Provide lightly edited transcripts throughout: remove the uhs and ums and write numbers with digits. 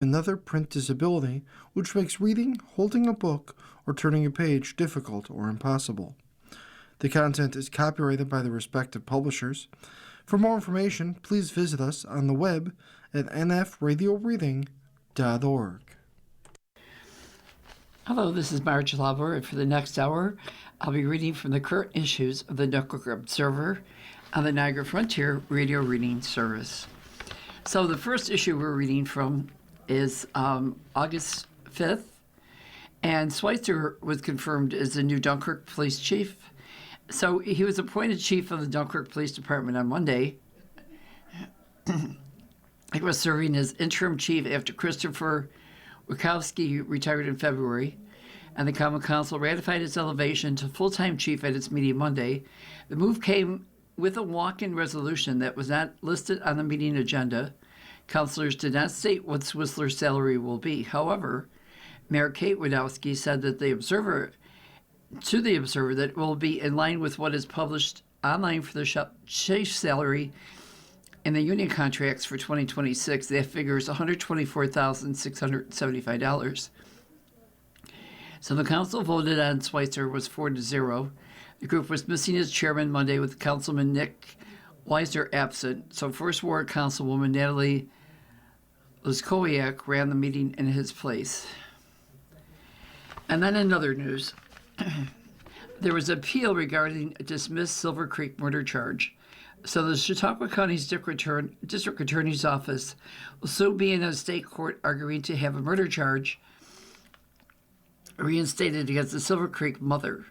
Another print disability, which makes reading, holding a book, or turning a page difficult or impossible. The content is copyrighted by the respective publishers. For more information, please visit us on the web at nfradioreading.org. Hello, this is Marge Lauber, and for the next hour, I'll be reading from the current issues of the Dunkirk Observer on the Niagara Frontier Radio Reading Service. So the first issue we're reading from is August 5th, and Schweitzer was confirmed as the new Dunkirk Police Chief. So he was appointed Chief of the Dunkirk Police Department on Monday. He was serving as interim chief after Christopher Wachowski retired in February, and the Common Council ratified his elevation to full-time chief at its meeting Monday. The move came with a walk-in resolution that was not listed on the meeting agenda. Councilors did not state what Whistler's salary will be. However, Mayor Kate Wadowski said that the Observer that it will be in line with what is published online for the chief's salary in the union contracts for 2026. That figures $124,675. So the council voted on Schweitzer was 4-0. The group was missing its chairman Monday with Councilman Nick Weisner absent. So First Ward Councilwoman Natalie Luskowiak ran the meeting in his place. And then in other news, there was an appeal regarding a dismissed Silver Creek murder charge. So the Chautauqua County's District Attorney's Office will soon be in a state court arguing to have a murder charge reinstated against the Silver Creek mother.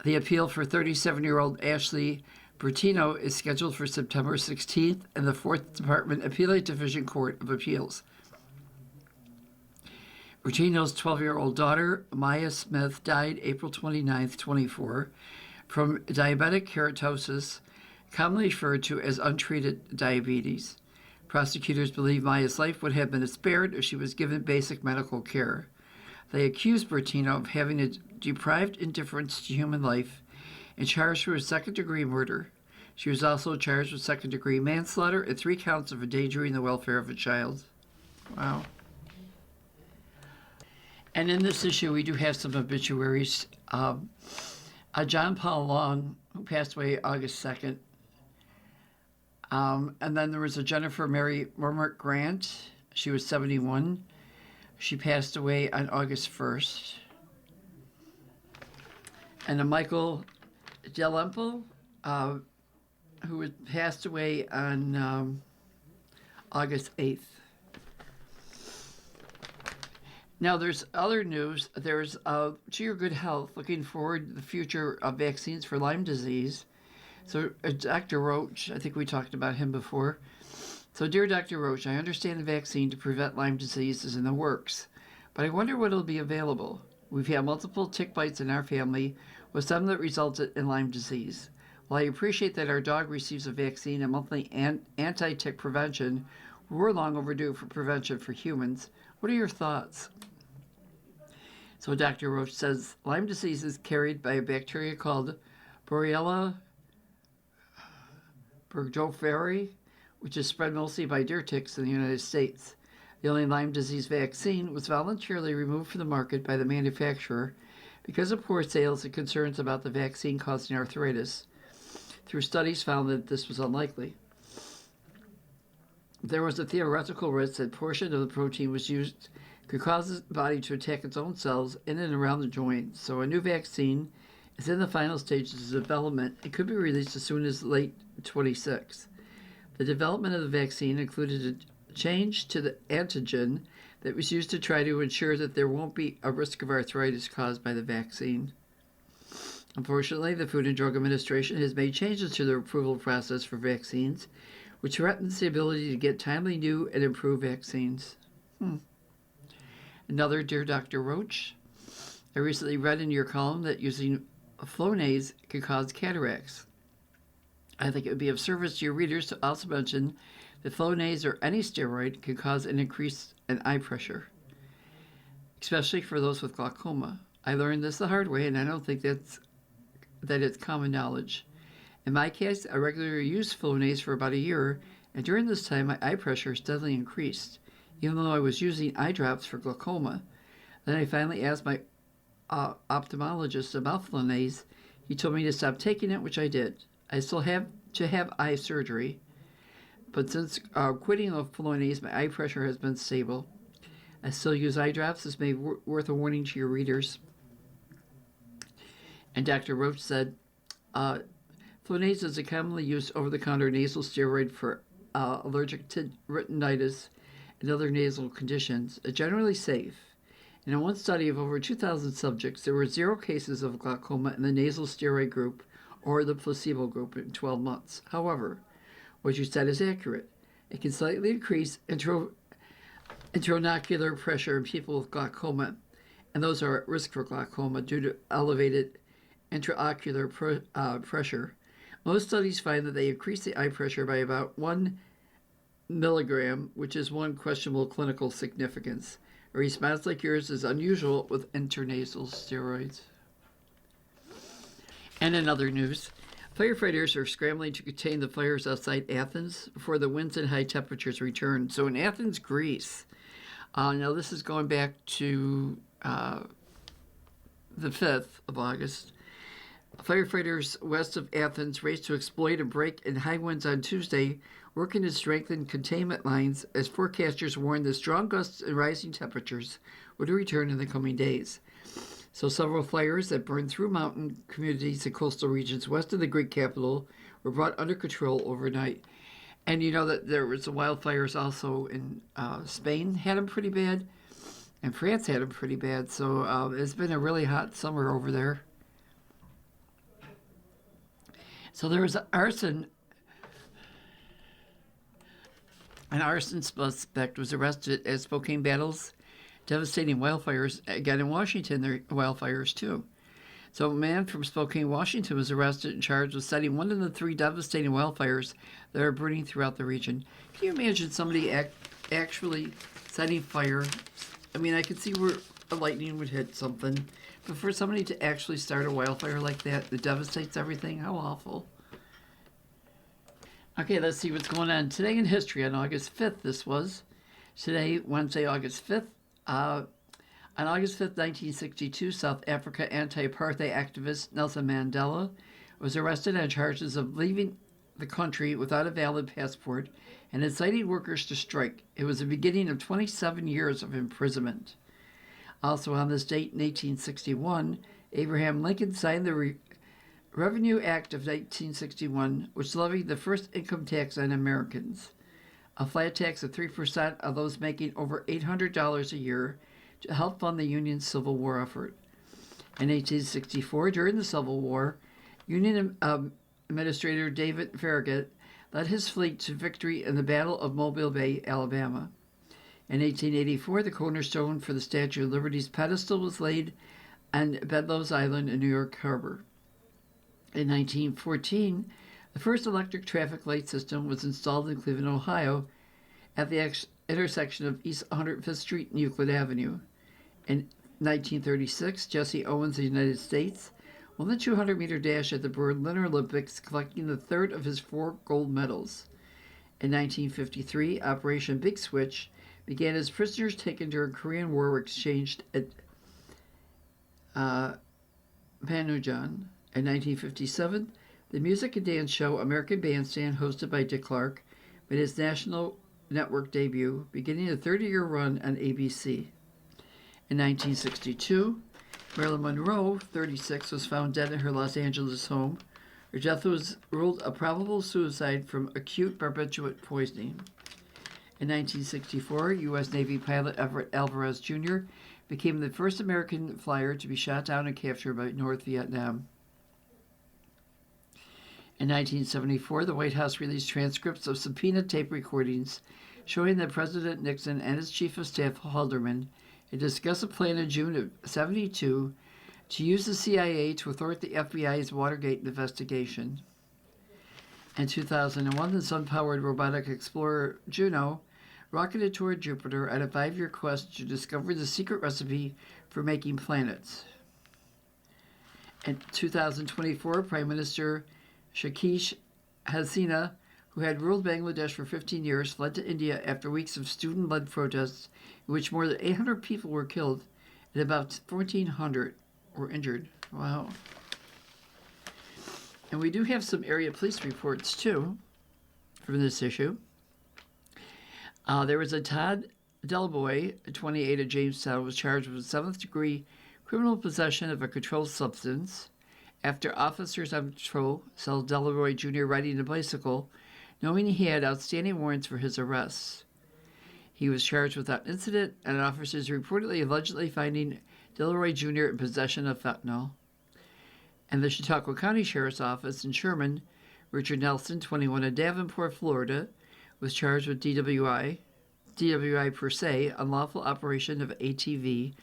The appeal for 37-year-old Ashley Bertino is scheduled for September 16th in the 4th Department Appellate Division Court of Appeals. Bertino's 12-year-old daughter, Maya Smith, died April 29th, 24, from diabetic keratosis, commonly referred to as untreated diabetes. Prosecutors believe Maya's life would have been spared if she was given basic medical care. They accused Bertino of having a deprived indifference to human life and charged her with second-degree murder. She was also charged with second-degree manslaughter and 3 counts of endangering the welfare of a child. Wow. And in this issue, we do have some obituaries. John Paul Long, who passed away August 2nd. And then there was a Jennifer Mary Mormont Grant. She was 71. She passed away on August 1st. And a Michael Delemple, who passed away on August 8th. Now, there's other news. There's To Your Good Health, looking forward to the future of vaccines for Lyme disease. So Dr. Roach, I think we talked about him before. So, dear Dr. Roach, I understand the vaccine to prevent Lyme disease is in the works, but I wonder what will be available. We've had multiple tick bites in our family, with some that resulted in Lyme disease. While I appreciate that our dog receives a vaccine and monthly anti-tick prevention, we're long overdue for prevention for humans. What are your thoughts? So Dr. Roach says, Lyme disease is carried by a bacteria called Borrelia burgdorferi, which is spread mostly by deer ticks in the United States. The only Lyme disease vaccine was voluntarily removed from the market by the manufacturer because of poor sales and concerns about the vaccine causing arthritis. Through studies found that this was unlikely. There was a theoretical risk that a portion of the protein was used could cause the body to attack its own cells in and around the joint. So a new vaccine is in the final stages of development. It could be released as soon as late 26. The development of the vaccine included a change to the antigen that was used to try to ensure that there won't be a risk of arthritis caused by the vaccine. Unfortunately, the Food and Drug Administration has made changes to the approval process for vaccines, which threatens the ability to get timely new and improved vaccines. Another, dear Dr. Roach, I recently read in your column that using Flonase could cause cataracts. I think it would be of service to your readers to also mention that Flonase or any steroid can cause an increase in eye pressure, especially for those with glaucoma. I learned this the hard way, and I don't think that it's common knowledge. In my case, I regularly used Flonase for about a year, and during this time, my eye pressure steadily increased. even though I was using eye drops for glaucoma. Then I finally asked my ophthalmologist about Flonase. He told me to stop taking it, which I did. I still have to have eye surgery, but since quitting the Flonase, my eye pressure has been stable. I still use eye drops. This may be worth a warning to your readers. And Dr. Roach said, Flonase is a commonly used over-the-counter nasal steroid for allergic to retinitis and other nasal conditions. It's generally safe. In one study of over 2,000 subjects, there were 0 cases of glaucoma in the nasal steroid group or the placebo group in 12 months. However, what you said is accurate. It can slightly increase intraocular pressure in people with glaucoma, and those are at risk for glaucoma due to elevated intraocular pressure. Most studies find that they increase the eye pressure by about 1 milligram, which is one questionable clinical significance. A response like yours is unusual with intranasal steroids. And in other news, firefighters are scrambling to contain the fires outside Athens before the winds and high temperatures return. So in Athens, Greece, now this is going back to the 5th of August. Firefighters west of Athens raced to exploit a break in high winds on Tuesday, working to strengthen containment lines as forecasters warned the strong gusts and rising temperatures would return in the coming days. So several fires that burned through mountain communities and coastal regions west of the Greek capital were brought under control overnight. And you know that there was the wildfires also in Spain had them pretty bad, and France had them pretty bad. So it's been a really hot summer over there. So there was arson. An arson suspect was arrested at Spokane battles, devastating wildfires. Again, in Washington, there are wildfires too. So a man from Spokane, Washington was arrested and charged with setting one of the 3 devastating wildfires that are burning throughout the region. Can you imagine somebody actually setting fire? I mean, I could see where a lightning would hit something, but for somebody to actually start a wildfire like that devastates everything, how awful. Okay, let's see what's going on today in history on August 5th. This was today, Wednesday, August 5th. On August 5th, 1962, South Africa anti-apartheid activist Nelson Mandela was arrested on charges of leaving the country without a valid passport and inciting workers to strike. It was the beginning of 27 years of imprisonment. Also on this date in 1861, Abraham Lincoln signed the Revenue Act of 1961, which levied the first income tax on Americans, a flat tax of 3% of those making over $800 a year, to help fund the Union's Civil War effort. In 1864, during the Civil War, Union Administrator David Farragut led his fleet to victory in the Battle of Mobile Bay, Alabama. In 1884, the cornerstone for the Statue of Liberty's pedestal was laid on Bedloe's Island in New York Harbor. In 1914, the first electric traffic light system was installed in Cleveland, Ohio, at the intersection of East 105th Street and Euclid Avenue. In 1936, Jesse Owens of the United States won the 200-meter dash at the Berlin Olympics, collecting the 3rd of his 4 gold medals. In 1953, Operation Big Switch began as prisoners taken during Korean War were exchanged at Panmunjom. In 1957, the music and dance show American Bandstand, hosted by Dick Clark, made its national network debut, beginning a 30-year run on ABC. In 1962, Marilyn Monroe, 36, was found dead in her Los Angeles home. Her death was ruled a probable suicide from acute barbiturate poisoning. In 1964, U.S. Navy pilot Everett Alvarez Jr. became the first American flyer to be shot down and captured by North Vietnam. In 1974, the White House released transcripts of subpoena tape recordings showing that President Nixon and his Chief of Staff, Haldeman, had discussed a plan in June of 1972 to use the CIA to thwart the FBI's Watergate investigation. In 2001, the sun-powered robotic explorer Juno rocketed toward Jupiter on a 5-year quest to discover the secret recipe for making planets. In 2024, Prime Minister Sheikh Hasina, who had ruled Bangladesh for 15 years, fled to India after weeks of student-led protests in which more than 800 people were killed and about 1,400 were injured. Wow. And we do have some area police reports, too, from this issue. There was a Todd Delboy, 28 of Jamestown, was charged with 7th-degree criminal possession of a controlled substance after officers on patrol saw Delroy Jr. riding a bicycle, knowing he had outstanding warrants for his arrests. He was charged without incident, and officers reportedly allegedly finding Delroy Jr. in possession of fentanyl. And the Chautauqua County Sheriff's Office in Sherman, Richard Nelson, 21 of Davenport, Florida, was charged with DWI per se, unlawful operation of ATV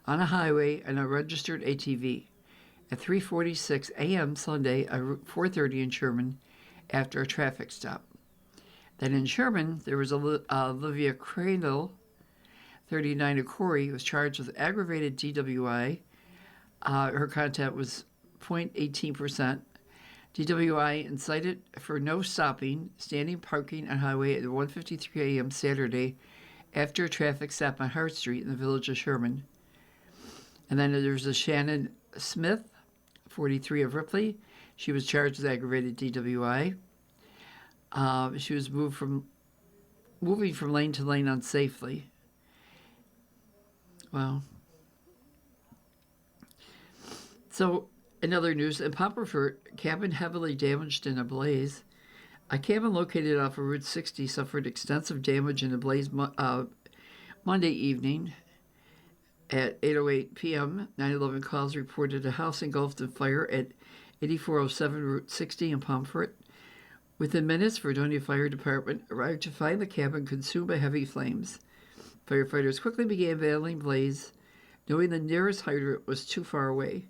on a highway and a registered ATV at 3:46 a.m. Sunday at Route 430 in Sherman after a traffic stop. Then in Sherman, there was Olivia Crandall, 39 of Corey, was charged with aggravated DWI. Her content was 0.18%. DWI incited for no stopping, standing parking on highway at 1:53 a.m. Saturday after a traffic stop on Hart Street in the village of Sherman. And then there's a Shannon Smith, 43 of Ripley. She was charged with aggravated DWI. She was moving from lane to lane unsafely. Wow. So, in other news, in Popperford, cabin heavily damaged in a blaze. A cabin located off of Route 60 suffered extensive damage in a blaze Monday evening at 8:08 p.m. 911 calls reported a house engulfed in fire at 8407 Route 60 in Pomfret. Within minutes, Fredonia Fire Department arrived to find the cabin consumed by heavy flames. Firefighters quickly began battling blaze, knowing the nearest hydrant was too far away.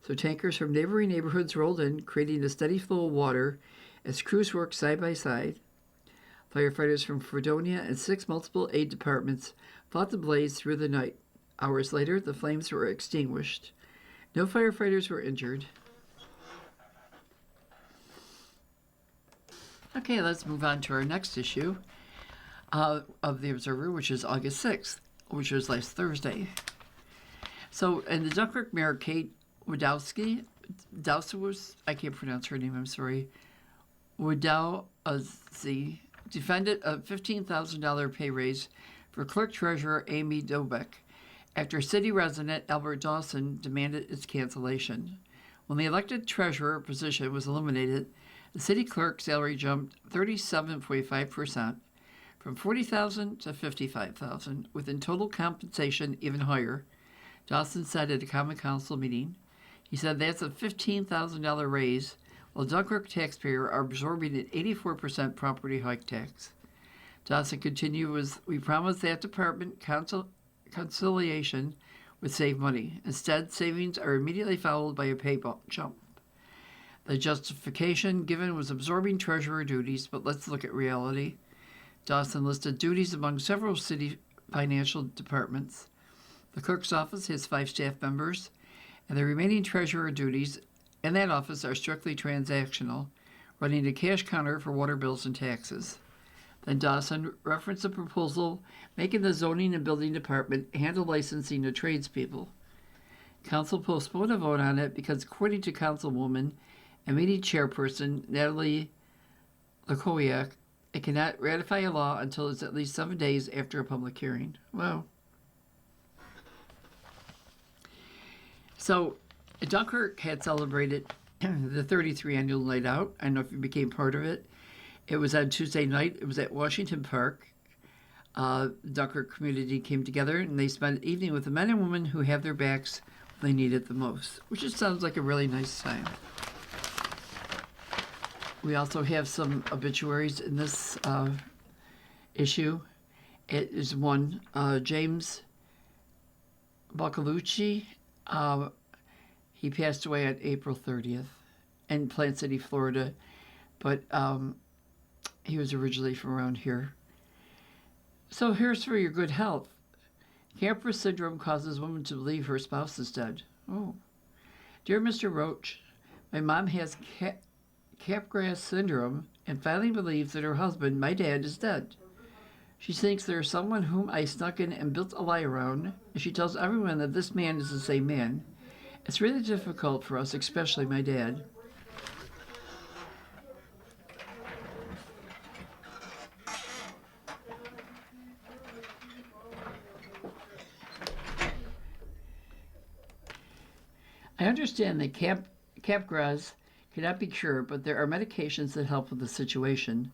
So tankers from neighboring neighborhoods rolled in, creating a steady flow of water as crews worked side by side. Firefighters from Fredonia and 6 multiple aid departments fought the blaze through the night. Hours later, the flames were extinguished. No firefighters were injured. Okay, let's move on to our next issue of the Observer, which is August 6th, which was last Thursday. So, and the Dunkirk mayor, Kate Wadowski, I can't pronounce her name, I'm sorry, Wadowski, defended a $15,000 pay raise for clerk treasurer Amy Dobek after city resident Albert Dawson demanded its cancellation. When the elected treasurer position was eliminated, the city clerk's salary jumped 37.5%, from $40,000 to $55,000, with in total compensation even higher. Dawson said at a common council meeting. He said that's a $15,000 raise, while Dunkirk taxpayers are absorbing an 84% property hike tax. Dawson continued with, "We promised that department conciliation would save money. Instead, savings are immediately followed by a pay jump. The justification given was absorbing treasurer duties, but let's look at reality." Dawson listed duties among several city financial departments. The clerk's office has 5 staff members, and the remaining treasurer duties in that office are strictly transactional, running a cash counter for water bills and taxes. Then Dawson referenced a proposal making the zoning and building department handle licensing to tradespeople. Council postponed a vote on it because, according to Councilwoman and meeting chairperson Natalie Lakowiak, it cannot ratify a law until it's at least 7 days after a public hearing. Wow. So, Dunkirk had celebrated the 33 annual night out. I don't know if you became part of it. It was on Tuesday night. It was at Washington Park. Dunkirk community came together, and they spent the evening with the men and women who have their backs when they need it the most, which just sounds like a really nice time. We also have some obituaries in this issue. It is one, James Baccalucci. He passed away on April 30th in Plant City, Florida, but he was originally from around here. So here's for your good health. Camper syndrome causes women to believe her spouse is dead. Oh. Dear Mr. Roach, my mom has Capgras syndrome, and finally believes that her husband, my dad, is dead. She thinks there is someone whom I snuck in and built a lie around, and she tells everyone that this man is the same man. It's really difficult for us, especially my dad. I understand that Capgras cannot be cured, but there are medications that help with the situation.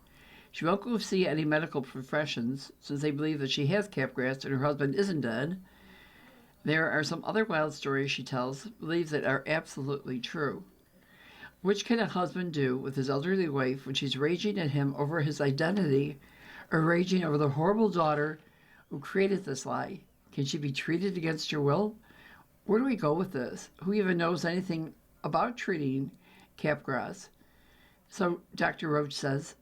She won't go see any medical professions since they believe that she has Capgras and her husband isn't dead. There are some other wild stories she tells, believes that are absolutely true. Which can a husband do with his elderly wife when she's raging at him over his identity or raging over the horrible daughter who created this lie? Can she be treated against her will? Where do we go with this? Who even knows anything about treating Capgras? So Dr. Roach says,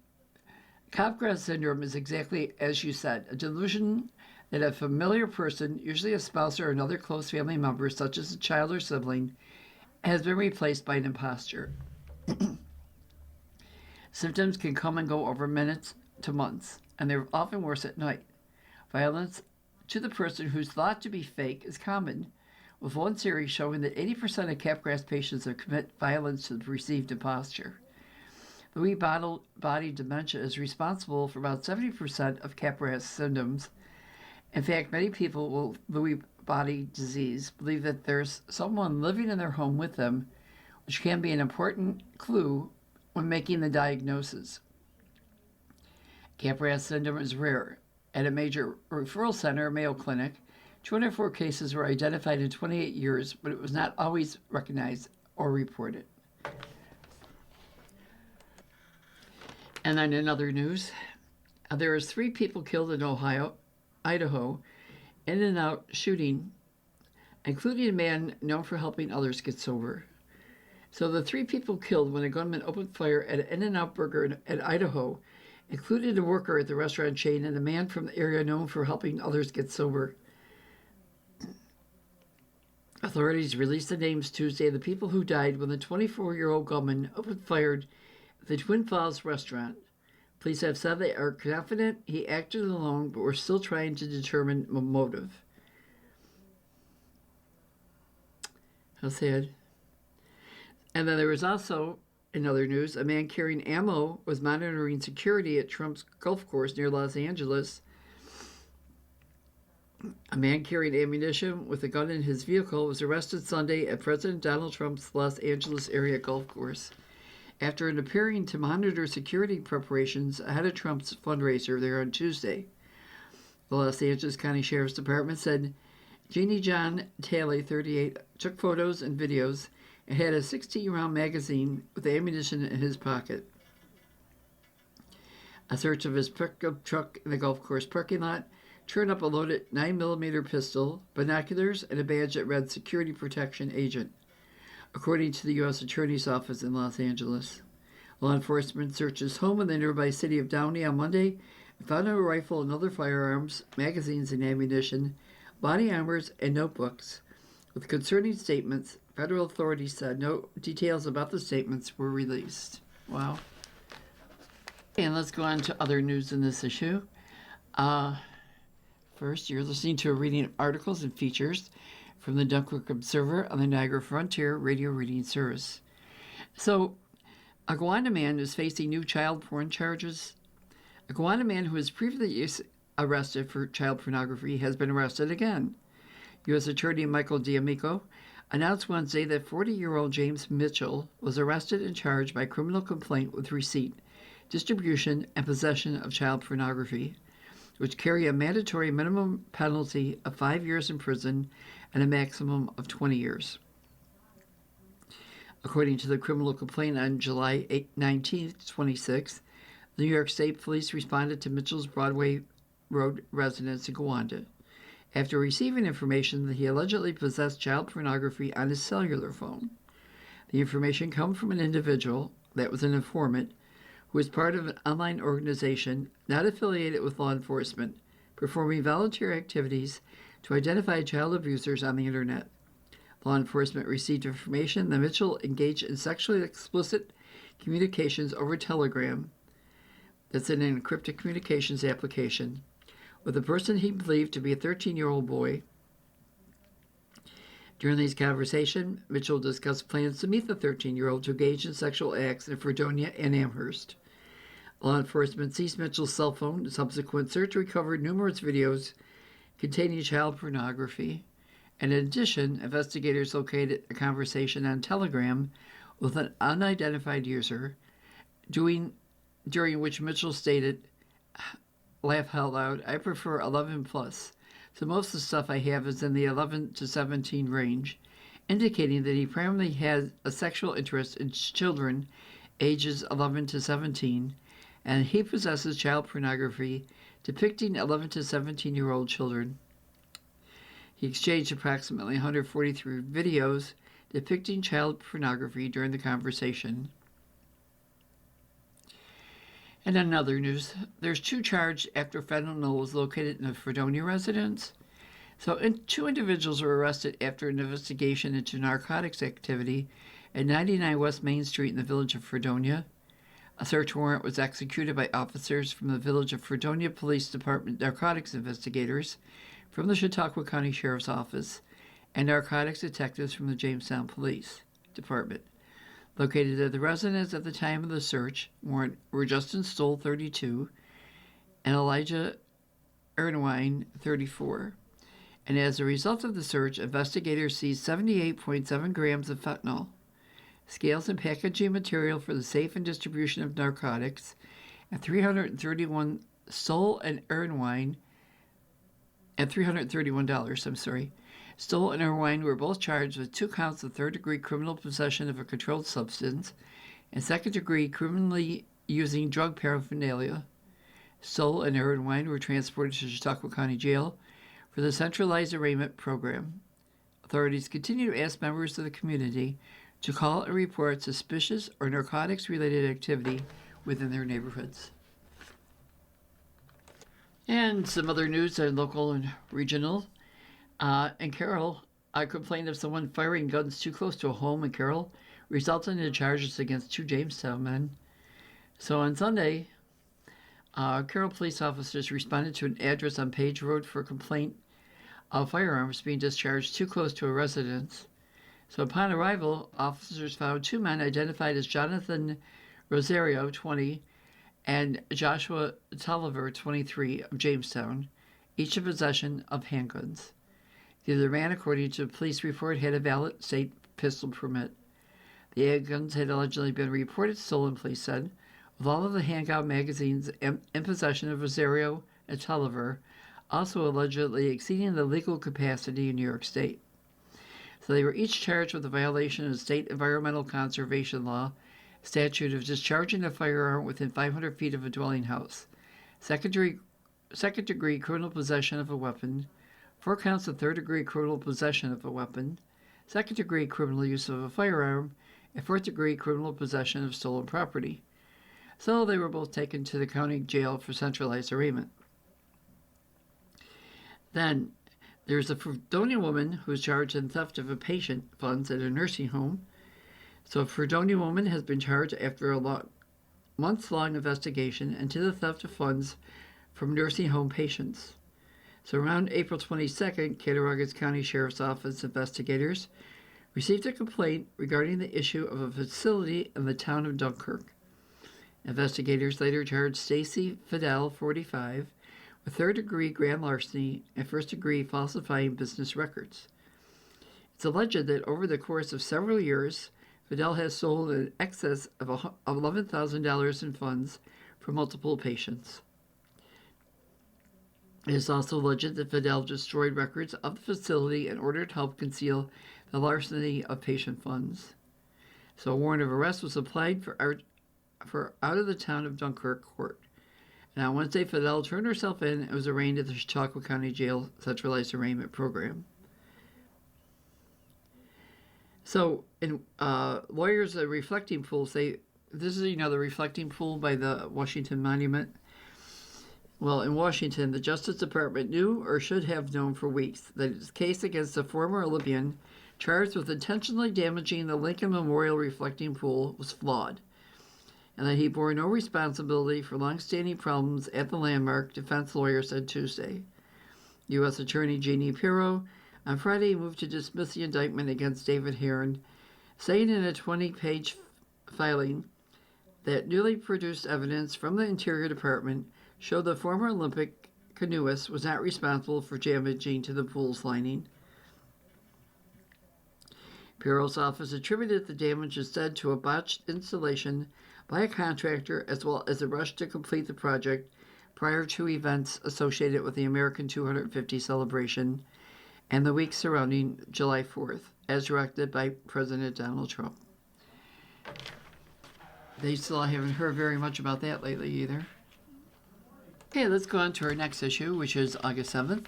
Capgras syndrome is exactly as you said, a delusion that a familiar person, usually a spouse or another close family member, such as a child or sibling, has been replaced by an imposter. Symptoms can come and go over minutes to months, and they're often worse at night. Violence to the person who's thought to be fake is common, with one series showing that 80% of Capgras patients commit violence to the perceived imposture. Lewy body dementia is responsible for about 70% of Capgras symptoms. In fact, many people with Lewy body disease believe that there's someone living in their home with them, which can be an important clue when making the diagnosis. Capgras syndrome is rare. At a major referral center, Mayo Clinic, 204 cases were identified in 28 years, but it was not always recognized or reported. And then in other news, there was 3 people killed in Idaho, in-and-out shooting, including a man known for helping others get sober. So the 3 people killed when a gunman opened fire at an In-N-Out Burger in Idaho included a worker at the restaurant chain and a man from the area known for helping others get sober. Authorities released the names Tuesday of the people who died when the 24-year-old gunman opened fire at the Twin Falls restaurant. Police have said they are confident he acted alone, but we're still trying to determine the motive. How sad. And then there was also, in other news, a man carrying ammo was monitoring security at Trump's golf course near Los Angeles. A man carrying ammunition with a gun in his vehicle was arrested Sunday at President Donald Trump's Los Angeles area golf course after appearing to monitor security preparations ahead of Trump's fundraiser there on Tuesday. The Los Angeles County Sheriff's Department said Jeannie John Talley, 38, took photos and videos and had a 16-round magazine with ammunition in his pocket. A search of his pickup truck in the golf course parking lot turned up a loaded 9mm pistol, binoculars, and a badge that read Security Protection Agent, according to the U.S. Attorney's Office in Los Angeles. Law enforcement searched his home in the nearby city of Downey on Monday and found a rifle and other firearms, magazines and ammunition, body armors, and notebooks. With concerning statements, federal authorities said no details about the statements were released. Wow. And let's go on to other news in this issue. First, you're listening to a reading of articles and features from the Dunkirk Observer on the Niagara Frontier radio reading service. So, a Guyana man is facing new child porn charges. A Guyana man who was previously arrested for child pornography has been arrested again. U.S. Attorney Michael D'Amico announced Wednesday that 40-year-old James Mitchell was arrested and charged by criminal complaint with receipt, distribution, and possession of child pornography, which carry a mandatory minimum penalty of 5 years in prison and a maximum of 20 years. According to the criminal complaint on July 19, 26, the New York State Police responded to Mitchell's Broadway Road residence in Gowanda after receiving information that he allegedly possessed child pornography on his cellular phone. The information comes from an individual that was an informant who was part of an online organization not affiliated with law enforcement, performing volunteer activities to identify child abusers on the internet. Law enforcement received information that Mitchell engaged in sexually explicit communications over Telegram that's in an encrypted communications application with a person he believed to be a 13-year-old boy. During these conversations, Mitchell discussed plans to meet the 13-year-old who engaged in sexual acts in Fredonia and Amherst. Law enforcement seized Mitchell's cell phone. The subsequent search recovered numerous videos containing child pornography. In addition, investigators located a conversation on Telegram with an unidentified user, during which Mitchell stated, laugh out loud, I prefer 11 plus. So most of the stuff I have is in the 11 to 17 range, indicating that he primarily has a sexual interest in children ages 11 to 17, and he possesses child pornography depicting 11 to 17-year-old children. He exchanged approximately 143 videos depicting child pornography during the conversation. And in other news, there's 2 charged after fentanyl was located in a Fredonia residence. So 2 individuals were arrested after an investigation into narcotics activity at 99 West Main Street in the village of Fredonia. A search warrant was executed by officers from the Village of Fredonia Police Department narcotics investigators from the Chautauqua County Sheriff's Office and narcotics detectives from the Jamestown Police Department. Located at the residence at the time of the search were Justin Stoll, 32, and Elijah Ernwine, 34. And as a result of the search, investigators seized 78.7 grams of fentanyl, scales and packaging material for the safe and distribution of narcotics, and 331 Stoll and Ernwine at $331. Stoll and Irwine were both charged with 2 counts of third-degree criminal possession of a controlled substance and second-degree criminally using drug paraphernalia. Stoll and Irwine were transported to Chautauqua County Jail for the Centralized Arraignment Program. Authorities continue to ask members of the community to call and report suspicious or narcotics-related activity within their neighborhoods. And some other news are local and regional. In Carroll, I complained of someone firing guns too close to a home in Carroll, resulting in charges against 2 Jamestown men. So on Sunday, Carroll police officers responded to an address on Page Road for a complaint of firearms being discharged too close to a residence. So upon arrival, officers found 2 men identified as Jonathan Rosario, 20, and Joshua Tolliver, 23, of Jamestown, each in possession of handguns. The other man, according to a police report, had a valid state pistol permit. The handguns had allegedly been reported stolen, police said, with all of the handgun magazines in possession of Rosario and Tolliver, also allegedly exceeding the legal capacity in New York State. So they were each charged with a violation of state environmental conservation law, statute of discharging a firearm within 500 feet of a dwelling house, second-degree criminal possession of a weapon, 4 counts of third-degree criminal possession of a weapon, second-degree criminal use of a firearm, and fourth-degree criminal possession of stolen property. So they were both taken to the county jail for centralized arraignment. Then there's a Fredonia woman who was charged in theft of a patient funds at a nursing home. So a Fredonia woman has been charged after a months-long investigation into the theft of funds from nursing home patients. So around April 22nd, Cattaraugus County Sheriff's Office investigators received a complaint regarding the issue of a facility in the town of Dunkirk. Investigators later charged Stacy Fidel, 45, with third-degree grand larceny and first-degree falsifying business records. It's alleged that over the course of several years, Fidel has sold in excess of $11,000 in funds for multiple patients. It is also alleged that Fidel destroyed records of the facility in order to help conceal the larceny of patient funds. So a warrant of arrest was applied for out of the town of Dunkirk court. And on Wednesday, Fidel turned herself in and was arraigned at the Chautauqua County Jail Centralized Arraignment Program. So, lawyers at Reflecting Pool say, this is, the Reflecting Pool by the Washington Monument. Well, in Washington, the Justice Department knew or should have known for weeks that its case against a former Olympian charged with intentionally damaging the Lincoln Memorial Reflecting Pool was flawed. and that he bore no responsibility for long-standing problems at the landmark, defense lawyer said Tuesday. U.S. Attorney Jeannie Pirro on Friday moved to dismiss the indictment against David Heron, saying in a 20-page filing that newly produced evidence from the Interior Department showed the former Olympic canoeist was not responsible for damaging to the pool's lining. Pirro's office attributed the damage instead to a botched installation by a contractor as well as a rush to complete the project prior to events associated with the American 250 celebration and the week surrounding July 4th, as directed by President Donald Trump. They still haven't heard very much about that lately either. Okay, let's go on to our next issue, which is August 7th.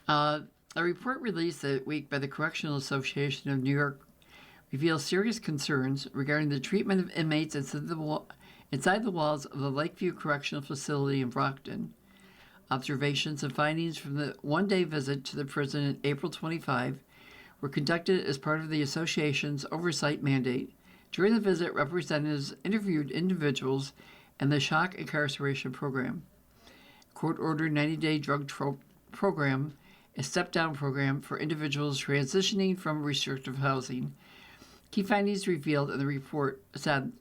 A report released that week by the Correctional Association of New York reveals serious concerns regarding the treatment of inmates inside the walls of the Lakeview Correctional Facility in Brockton. Observations and findings from the one-day visit to the prison in April 25 were conducted as part of the association's oversight mandate. During the visit, representatives interviewed individuals in the shock incarceration program. Court-ordered 90-day drug program, a step-down program for individuals transitioning from restrictive housing. Key findings revealed in the report said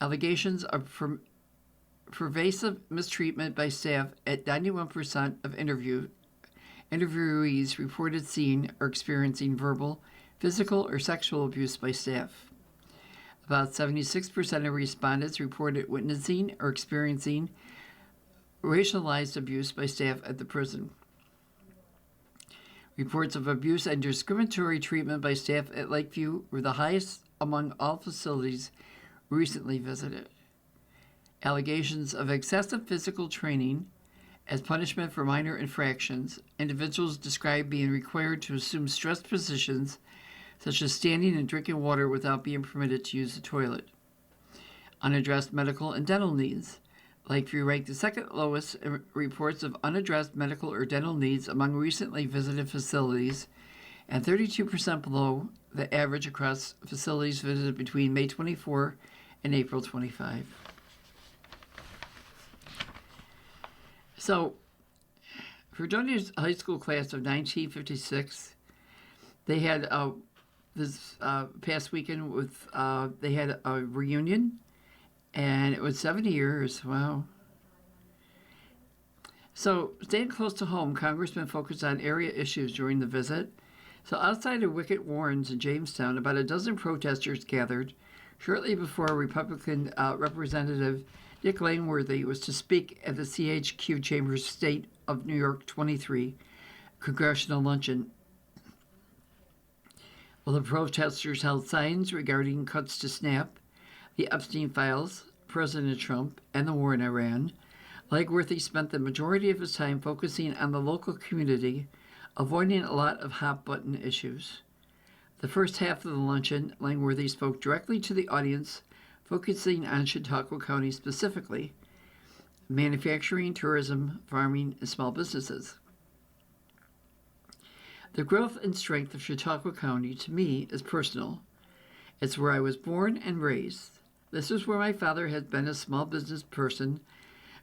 allegations of pervasive mistreatment by staff at 91% of interviewees reported seeing or experiencing verbal, physical, or sexual abuse by staff. About 76% of respondents reported witnessing or experiencing racialized abuse by staff at the prison. Reports of abuse and discriminatory treatment by staff at Lakeview were the highest among all facilities recently visited. Allegations of excessive physical training as punishment for minor infractions, individuals described being required to assume stressed positions such as standing and drinking water without being permitted to use the toilet. Unaddressed medical and dental needs. Lakeview ranked the second lowest in reports of unaddressed medical or dental needs among recently visited facilities, and 32% below the average across facilities visited between May 24 and April 25. So, for Virginia's high school class of 1956, they had this past weekend with they had a reunion, and it was 70 years. Wow. So, staying close to home, Congressman focused on area issues during the visit. So, outside of Wicket Warren's in Jamestown, about a dozen protesters gathered shortly before Republican Representative Dick Langworthy was to speak at the CHQ Chambers State of New York 23 congressional luncheon. Well, the protesters held signs regarding cuts to SNAP, the Epstein files, President Trump, and the war in Iran. Langworthy spent the majority of his time focusing on the local community, avoiding a lot of hot-button issues. The first half of the luncheon, Langworthy spoke directly to the audience, focusing on Chautauqua County specifically, manufacturing, tourism, farming, and small businesses. The growth and strength of Chautauqua County, to me, is personal. It's where I was born and raised. This is where my father has been a small business person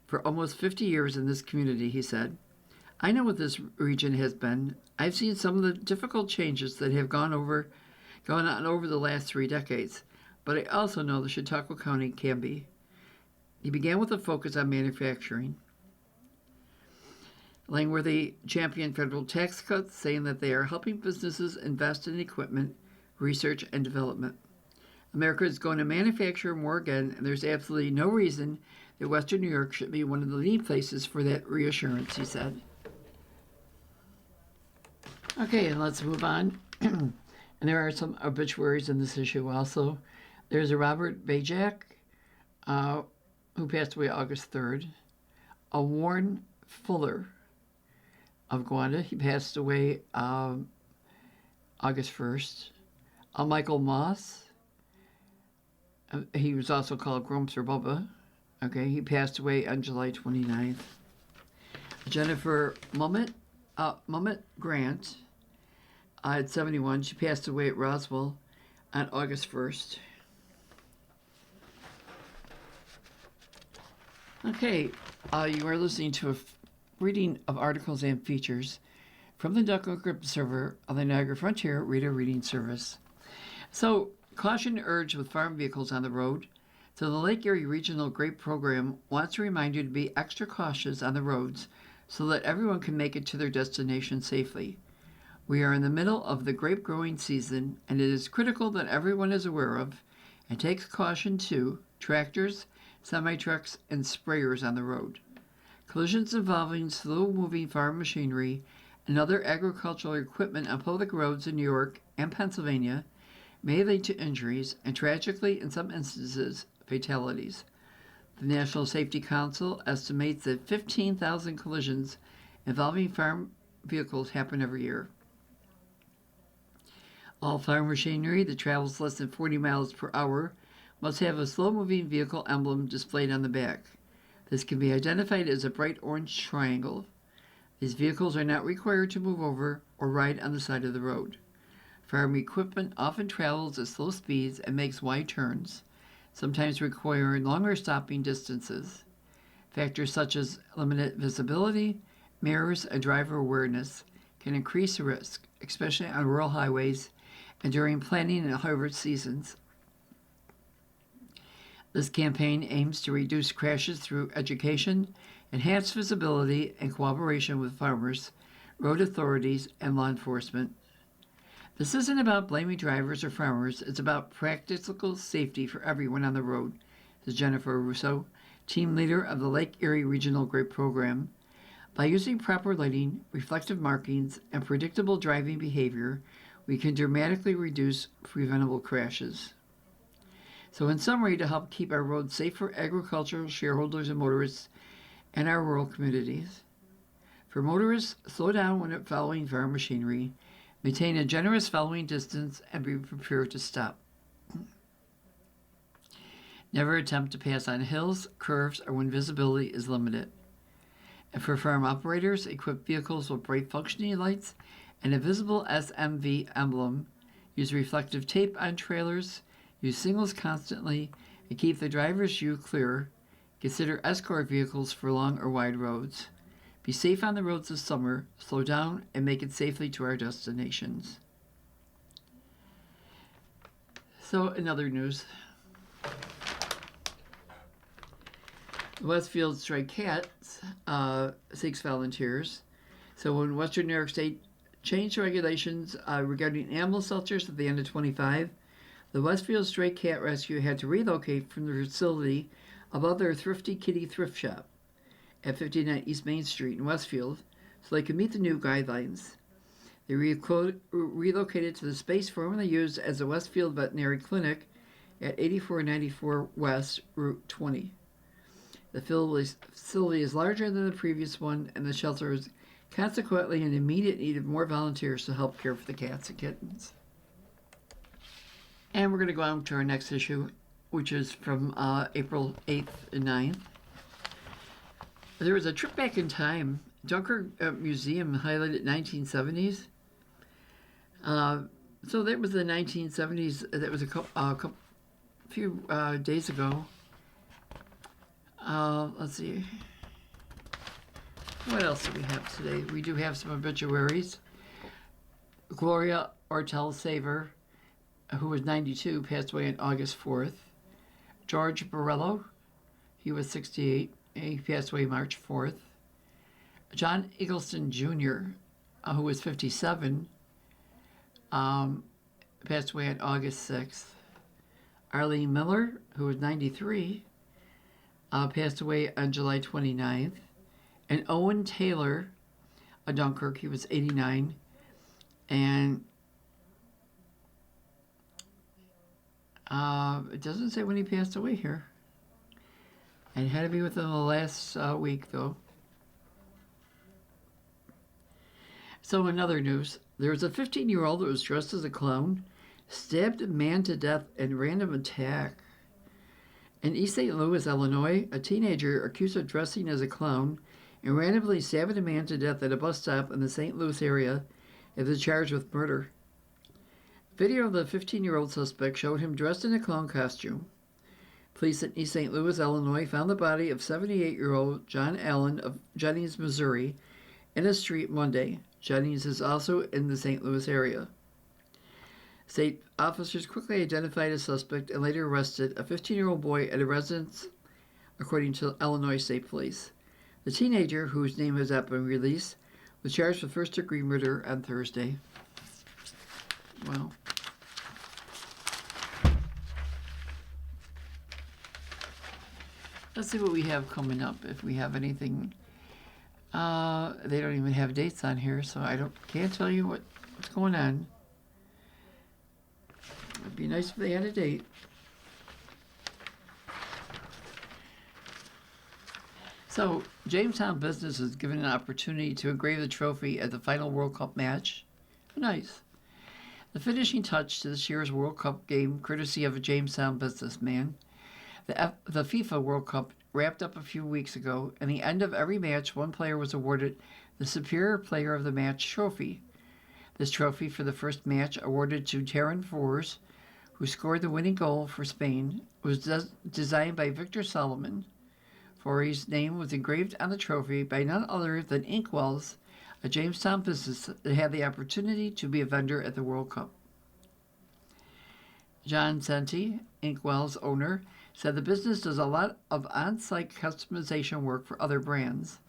for almost 50 years in this community, he said. I know what this region has been. I've seen some of the difficult changes that have gone on over the last 3 decades. But I also know that Chautauqua County can be. He began with a focus on manufacturing. Langworthy championed federal tax cuts, saying that they are helping businesses invest in equipment, research, and development. America is going to manufacture more again, and there's absolutely no reason that Western New York should be one of the lead places for that reassurance, he said. Okay, and let's move on. And there are some obituaries in this issue also. There's a Robert Bajak, who passed away August 3rd. A Warren Fuller of Gowanda, he passed away August 1st. A Michael Moss, he was also called Grumps or Bubba. Okay, he passed away on July 29th. Jennifer Mummet Grant, at 71, she passed away at Roswell on August 1st. Okay, you are listening to a reading of articles and features from the Dunkirk Observer on the Niagara Frontier Reader Reading Service. So, caution urged with farm vehicles on the road. So, the Lake Erie Regional Grape Program wants to remind you to be extra cautious on the roads so that everyone can make it to their destination safely. We are in the middle of the grape growing season, and it is critical that everyone is aware of and takes caution to tractors, semi-trucks, and sprayers on the road. Collisions involving slow-moving farm machinery and other agricultural equipment on public roads in New York and Pennsylvania may lead to injuries and, tragically, in some instances, fatalities. The National Safety Council estimates that 15,000 collisions involving farm vehicles happen every year. All farm machinery that travels less than 40 miles per hour must have a slow-moving vehicle emblem displayed on the back. This can be identified as a bright orange triangle. These vehicles are not required to move over or ride on the side of the road. Farm equipment often travels at slow speeds and makes wide turns, sometimes requiring longer stopping distances. Factors such as limited visibility, mirrors, and driver awareness can increase the risk, especially on rural highways and during planting and harvest seasons. This campaign aims to reduce crashes through education, enhanced visibility, and cooperation with farmers, road authorities, and law enforcement. This isn't about blaming drivers or farmers, it's about practical safety for everyone on the road, says Jennifer Russo, team leader of the Lake Erie Regional Grape Program. By using proper lighting, reflective markings, and predictable driving behavior, we can dramatically reduce preventable crashes. So, in summary, to help keep our roads safe for agricultural shareholders and motorists and our rural communities. For motorists, slow down when following farm machinery, maintain a generous following distance, and be prepared to stop. Never attempt to pass on hills, curves, or when visibility is limited. And for farm operators, equip vehicles with bright functioning lights and a visible SMV emblem. Use reflective tape on trailers. Use signals constantly and keep the driver's view clear. Consider escort vehicles for long or wide roads. Be safe on the roads this summer. Slow down and make it safely to our destinations. So, in other news, the Westfield Stray Cats seeks volunteers. So, when Western New York State changed regulations regarding animal shelters at the end of 25, the Westfield Stray Cat Rescue had to relocate from the facility above their Thrifty Kitty thrift shop at 59 East Main Street in Westfield so they could meet the new guidelines. They relocated to the space formerly used as the Westfield Veterinary Clinic at 8494 West Route 20. The facility is larger than the previous one, and the shelter is consequently in immediate need of more volunteers to help care for the cats and kittens. And we're going to go on to our next issue, which is from April 8th and 9th. There was a trip back in time. Dunkirk Museum highlighted 1970s. So that was the 1970s. That was a few days ago. Let's see. What else do we have today? We do have some obituaries. Gloria Ortel-Saver, who was 92, passed away on August 4th. George Borello, he was 68, and he passed away March 4th. John Eggleston Jr., who was 57, passed away on August 6th. Arlene Miller, who was 93, passed away on July 29th. And Owen Taylor, a Dunkirk, he was 89, and it doesn't say when he passed away here. And it had to be within the last week, though. So in other news, there was a 15-year-old that was dressed as a clown, stabbed a man to death in random attack. In East St. Louis, Illinois, a teenager accused of dressing as a clown and randomly stabbing a man to death at a bus stop in the St. Louis area is charged with murder. Video of the 15-year-old suspect showed him dressed in a clown costume. Police in East St. Louis, Illinois, found the body of 78-year-old John Allen of Jennings, Missouri, in a street Monday. Jennings is also in the St. Louis area. State officers quickly identified a suspect and later arrested a 15-year-old boy at a residence, according to Illinois State Police. The teenager, whose name has not been released, was charged with first-degree murder on Thursday. Wow. Let's see what we have coming up, if we have anything. They don't even have dates on here, so can't tell you what's going on. It'd be nice if they had a date. So, Jamestown Business is given an opportunity to engrave the trophy at the final World Cup match. Nice. The finishing touch to this year's World Cup game, courtesy of a Jamestown businessman. The FIFA World Cup wrapped up a few weeks ago, and at the end of every match, one player was awarded the Superior Player of the Match trophy. This trophy for the first match, awarded to Terran Force, who scored the winning goal for Spain, was designed by Victor Solomon. Forey's name was engraved on the trophy by none other than Inkwell's, a Jamestown business that had the opportunity to be a vendor at the World Cup. John Senti, Inkwell's owner, said the business does a lot of on-site customization work for other brands.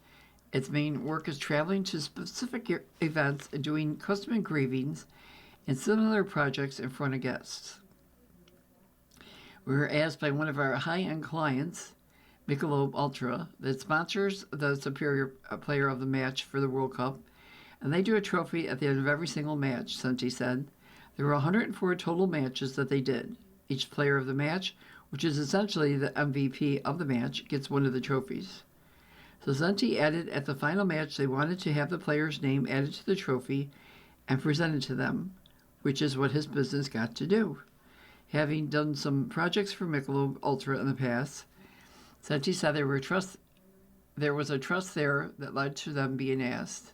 Its main work is traveling to specific events and doing custom engravings and similar projects in front of guests. We were asked by one of our high-end clients, Michelob Ultra, that sponsors the Superior Player of the Match for the World Cup, and they do a trophy at the end of every single match, Senti said. There were 104 total matches that they did. Each player of the match, which is essentially the MVP of the match, gets one of the trophies. So Senti added at the final match they wanted to have the player's name added to the trophy and presented to them, which is what his business got to do. Having done some projects for Michelob Ultra in the past, Senti said there was a trust there that led to them being asked.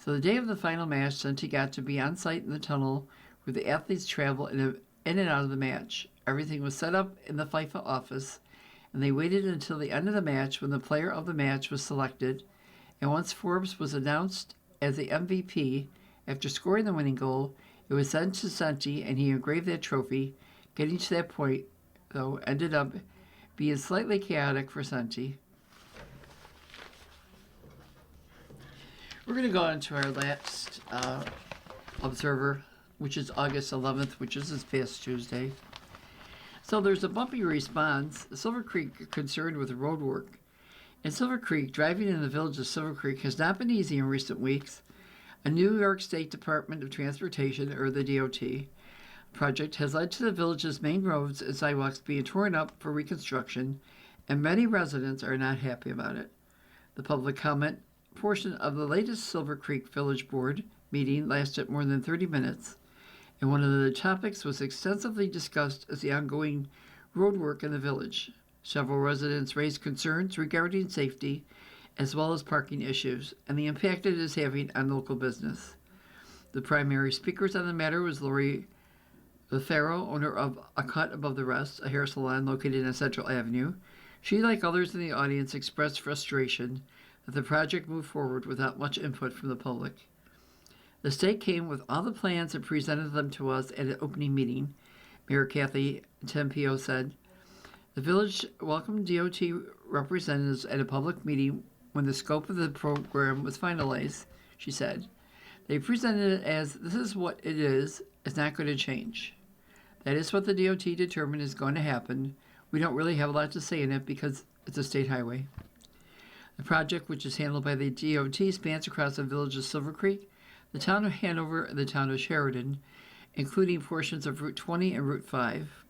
So the day of the final match, Senti got to be on site in the tunnel where the athletes travel in and out of the match. Everything was set up in the FIFA office, and they waited until the end of the match when the player of the match was selected, and once Forbes was announced as the MVP, after scoring the winning goal, it was sent to Senti and he engraved that trophy. Getting to that point, though, ended up being slightly chaotic for Senti. We're going to go on to our last Observer, which is August 11th, which is this past Tuesday. So there's a bumpy response. Silver Creek concerned with road work. In Silver Creek, driving in the village of Silver Creek has not been easy in recent weeks. A New York State Department of Transportation, or the DOT, project has led to the village's main roads and sidewalks being torn up for reconstruction, and many residents are not happy about it. The public comment portion of the latest Silver Creek Village Board meeting lasted more than 30 minutes, and one of the topics was extensively discussed as the ongoing road work in the village. Several residents raised concerns regarding safety, as well as parking issues, and the impact it is having on local business. The primary speakers on the matter was Lori Lefaro, owner of A Cut Above the Rest, a hair salon located on Central Avenue. She, like others in the audience, expressed frustration that the project moved forward without much input from the public. The state came with all the plans and presented them to us at an opening meeting, Mayor Kathy Tempio said. The village welcomed DOT representatives at a public meeting when the scope of the program was finalized, she said. They presented it as, this is what it is, it's not going to change. That is what the DOT determined is going to happen. We don't really have a lot to say in it because it's a state highway. The project, which is handled by the DOT, spans across the village of Silver Creek, the town of Hanover, and the town of Sheridan, including portions of Route 20 and Route 5.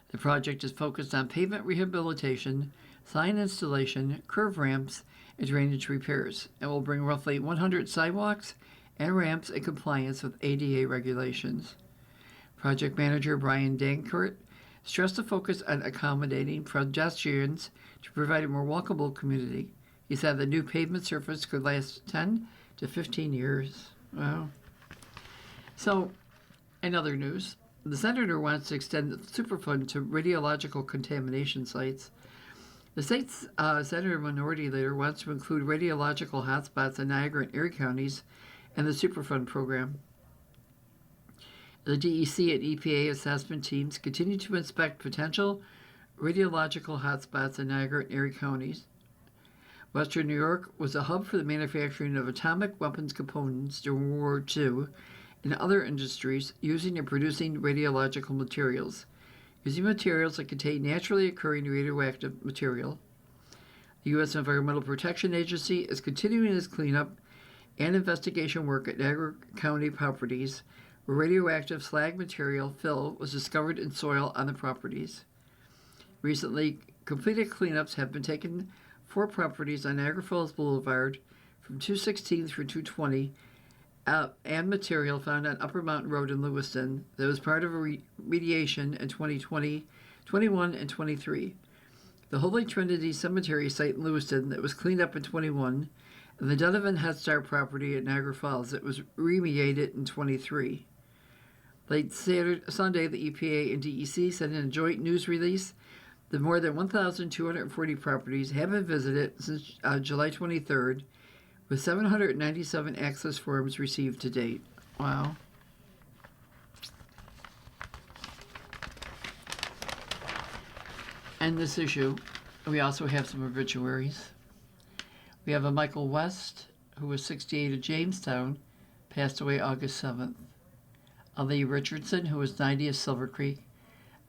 The project is focused on pavement rehabilitation, sign installation, curve ramps, and drainage repairs, and will bring roughly 100 sidewalks and ramps in compliance with ADA regulations. Project manager Brian Dankert stressed the focus on accommodating pedestrians to provide a more walkable community. He said the new pavement surface could last 10 to 15 years. Wow. So, in other news, The senator wants to extend the Superfund to radiological contamination sites. The state's senator minority leader wants to include radiological hotspots in Niagara and Erie counties in the Superfund program. The DEC and EPA assessment teams continue to inspect potential radiological hotspots in Niagara and Erie counties. Western New York was a hub for the manufacturing of atomic weapons components during World War II and other industries using and producing radiological materials. Using materials that contain naturally occurring radioactive material. The U.S. Environmental Protection Agency is continuing its cleanup and investigation work at Niagara County properties where radioactive slag material fill was discovered in soil on the properties. Recently completed cleanups have been taken 4 properties on Niagara Falls Boulevard from 216 through 220 and material found on Upper Mountain Road in Lewiston that was part of a remediation in 2020, 21, and 23. The Holy Trinity Cemetery site in Lewiston that was cleaned up in 21, and the Donovan Head Start property at Niagara Falls that was remediated in 23. Late Sunday, the EPA and DEC said in a joint news release that more than 1,240 properties have been visited since July 23rd, with 797 access forms received to date. Wow. And this issue, we also have some obituaries. We have a Michael West, who was 68 of Jamestown, passed away August 7th. A Lee Richardson, who was 90 of Silver Creek,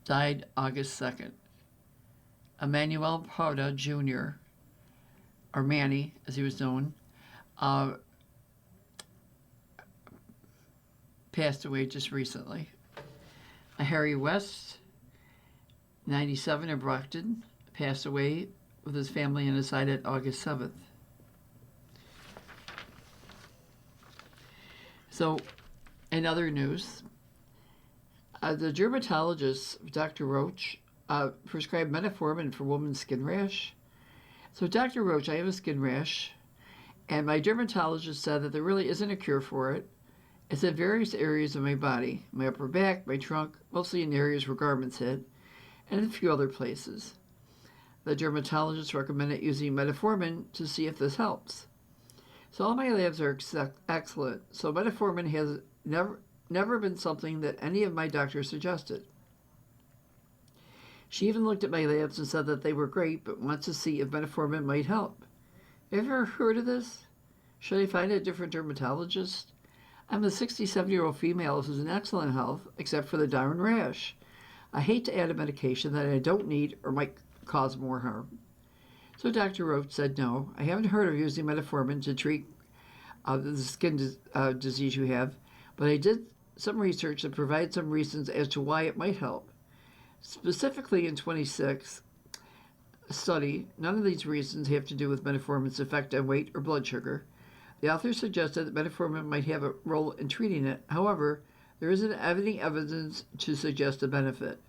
died August 2nd. Emmanuel Prada Jr., or Manny, as he was known, passed away just recently. Harry West, 97 of Brockton, passed away with his family on his side at August 7th. So, in other news, the dermatologist, Dr. Roach, prescribed metformin for women's skin rash. So, Dr. Roach, I have a skin rash, and my dermatologist said that there really isn't a cure for it. It's in various areas of my body, my upper back, my trunk, mostly in areas where garments hit, and a few other places. The dermatologist recommended using metformin to see if this helps. So all my labs are excellent, so metformin has never been something that any of my doctors suggested. She even looked at my labs and said that they were great, but wants to see if metformin might help. Have you ever heard of this? Should I find a different dermatologist? I'm a 67-year-old female who's in excellent health, except for the darn rash. I hate to add a medication that I don't need or might cause more harm. So Dr. Roach said, no, I haven't heard of using metformin to treat the skin disease you have, but I did some research that provides some reasons as to why it might help. Specifically in 26 study, none of these reasons have to do with metformin's effect on weight or blood sugar. The author suggested that metformin might have a role in treating it. However, there isn't any evidence to suggest a benefit.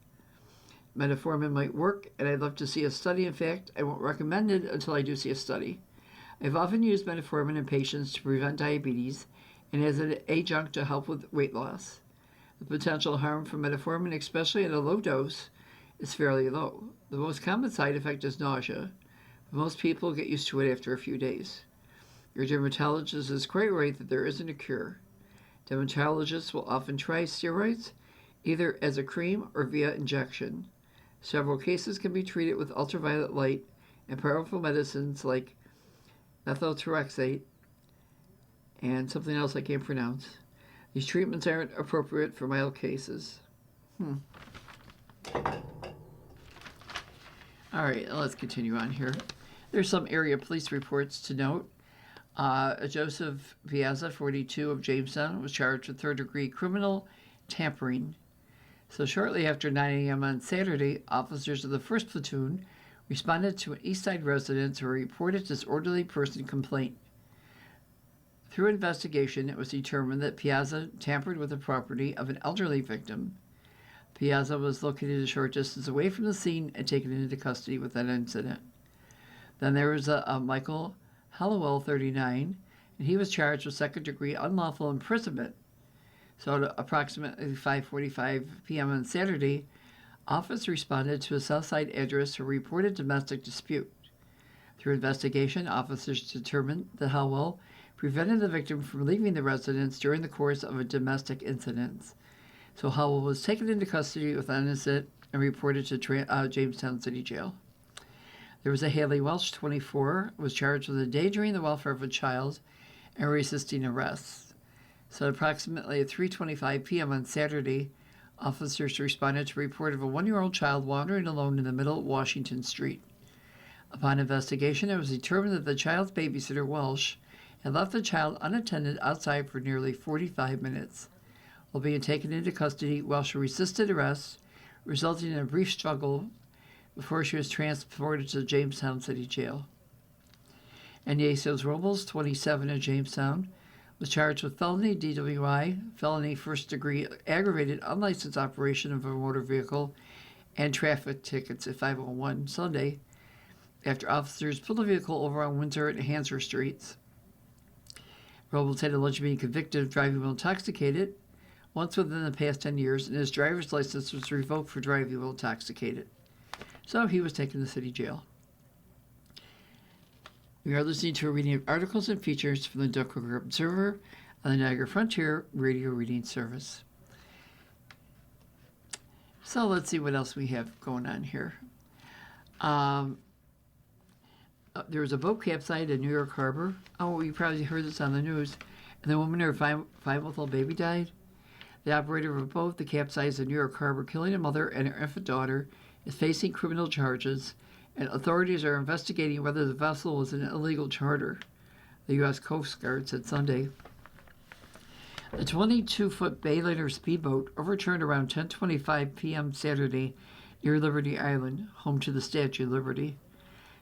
Metformin might work, and I'd love to see a study. In fact, I won't recommend it until I do see a study. I've often used metformin in patients to prevent diabetes and as an adjunct to help with weight loss. The potential harm from metformin, especially at a low dose, is fairly low. The most common side effect is nausea, but most people get used to it after a few days. Your dermatologist is quite right that there isn't a cure. Dermatologists will often try steroids, either as a cream or via injection. Several cases can be treated with ultraviolet light and powerful medicines like methotrexate and something else I can't pronounce. These treatments aren't appropriate for mild cases. All right, let's continue on here. There's some area police reports to note. Joseph Piazza, 42, of Jamestown, was charged with third-degree criminal tampering. So shortly after 9 a.m. on Saturday, officers of the 1st Platoon responded to an Eastside residence who reported disorderly person complaint. Through investigation, it was determined that Piazza tampered with the property of an elderly victim. Piazza was located a short distance away from the scene and taken into custody with that incident. Then there was a Michael Hallowell, 39, and he was charged with second-degree unlawful imprisonment. So at approximately 5:45 p.m. on Saturday, officers responded to a Southside address to report a domestic dispute. Through investigation, officers determined that Howell prevented the victim from leaving the residence during the course of a domestic incident. So Howell was taken into custody without incident and reported to Jamestown City Jail. There was a Haley Welsh, 24, was charged with endangering the welfare of a child and resisting arrest. So approximately at 3:25 p.m. on Saturday, officers responded to a report of a 1-year-old child wandering alone in the middle of Washington Street. Upon investigation, it was determined that the child's babysitter, Welsh, had left the child unattended outside for nearly 45 minutes. While being taken into custody, Welsh resisted arrest, resulting in a brief struggle before she was transported to Jamestown City Jail. Ignatius Robles, 27, of Jamestown, was charged with felony DWI, felony first-degree aggravated unlicensed operation of a motor vehicle, and traffic tickets at 501 Sunday after officers pulled the vehicle over on Windsor and Hanser Streets. Robles had allegedly been convicted of driving while intoxicated once within the past 10 years, and his driver's license was revoked for driving while intoxicated. So he was taken to city jail. We are listening to a reading of articles and features from the Dunkirk Observer on the Niagara Frontier Radio Reading Service. So let's see what else we have going on here. There was a boat capsized in New York Harbor. Oh, you probably heard this on the news. And the woman and her five-month-old baby died. The operator of a boat that capsized in New York Harbor, killing a mother and her infant daughter, is facing criminal charges, and authorities are investigating whether the vessel was an illegal charter, the U.S. Coast Guard said Sunday. The 22-foot Bayliner speedboat overturned around 10:25 p.m. Saturday near Liberty Island, home to the Statue of Liberty.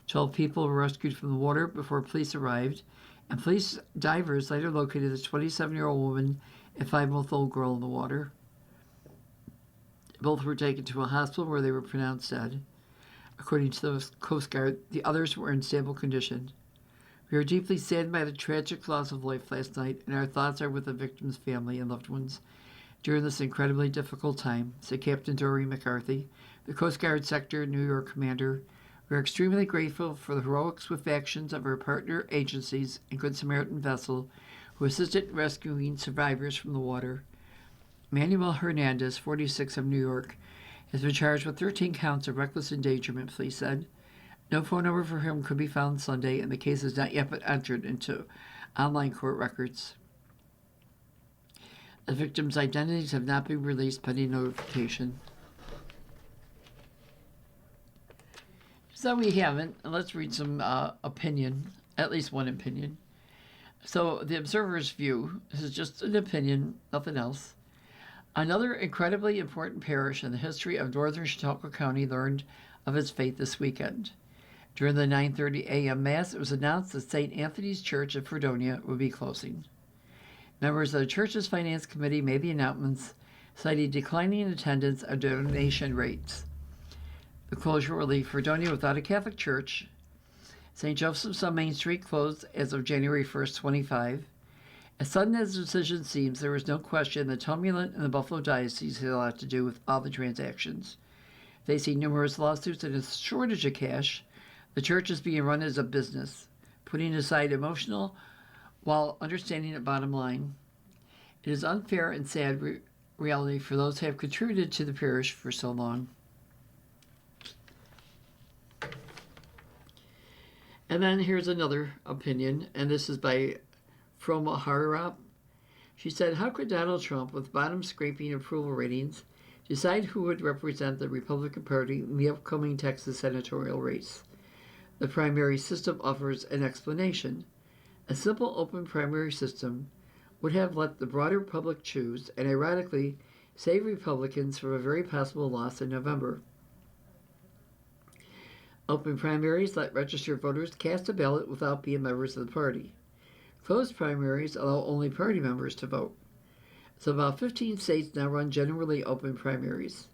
12 people were rescued from the water before police arrived, and police divers later located the 27-year-old woman and 5-month-old girl in the water. Both were taken to a hospital where they were pronounced dead. According to the Coast Guard, the others were in stable condition. We are deeply saddened by the tragic loss of life last night, and our thoughts are with the victim's family and loved ones during this incredibly difficult time, said Captain Doreen McCarthy, the Coast Guard Sector New York commander. We are extremely grateful for the heroic, swift actions of our partner agencies and Good Samaritan vessel who assisted in rescuing survivors from the water. Manuel Hernandez, 46, of New York, has been charged with 13 counts of reckless endangerment, police said. No phone number for him could be found Sunday, and the case has not yet been entered into online court records. The victims' identities have not been released pending notification. So we haven't. Let's read some opinion, at least one opinion. So the Observer's view, this is just an opinion, nothing else. Another incredibly important parish in the history of northern Chautauqua County learned of its fate this weekend. During the 9:30 a.m. Mass, it was announced that St. Anthony's Church of Fredonia would be closing. Members of the church's finance committee made the announcements, citing declining attendance and donation rates. The closure will leave Fredonia without a Catholic church. St. Joseph's on Main Street closed as of January 1st, 25. As sudden as the decision seems, there is no question that Tumulent and the Buffalo Diocese had a lot to do with all the transactions. Facing numerous lawsuits and a shortage of cash, the church is being run as a business, putting aside emotional while understanding the bottom line. It is unfair and sad reality for those who have contributed to the parish for so long. And then here's another opinion, and this is by Froma Hararap. She said, how could Donald Trump, with bottom-scraping approval ratings, decide who would represent the Republican Party in the upcoming Texas senatorial race? The primary system offers an explanation. A simple open primary system would have let the broader public choose and, ironically, save Republicans from a very possible loss in November. Open primaries let registered voters cast a ballot without being members of the party. Closed primaries allow only party members to vote. So about 15 states now run generally open primaries.